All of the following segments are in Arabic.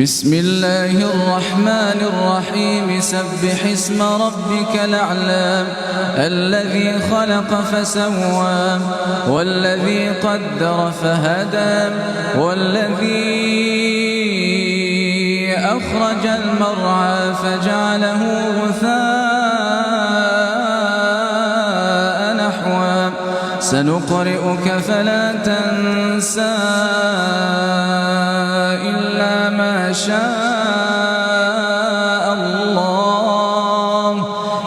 بسم الله الرحمن الرحيم سبح اسم ربك الأعلى الذي خلق فسوى والذي قدر فهدى والذي أخرج المرعى فجعله غثاء نحوا سنقرئك فلا تنسى إلا ما شاء الله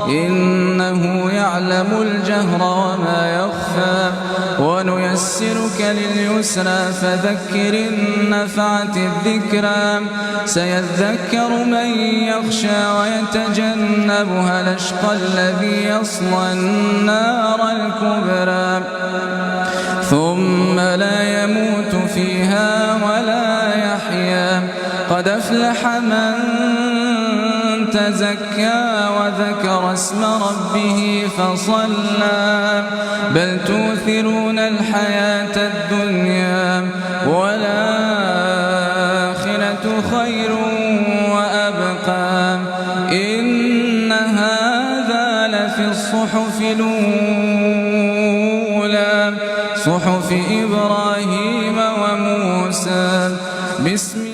إنه يعلم الجهر وما يخفى ونيسرك لليسرى فذكر إن نفعت الذكرى سيذكر من يخشى ويتجنبها الأشقى الذي يصلى النار الكبرى ثم لا يموت فيها ولا يحيا قد أفلح من تزكى وذكر اسم ربه فصلى بل تؤثرون الحياة الدنيا والآخرة خير وأبقى إن هذا لفي الصحف الأولى صحف إبراهيم وموسى. بسم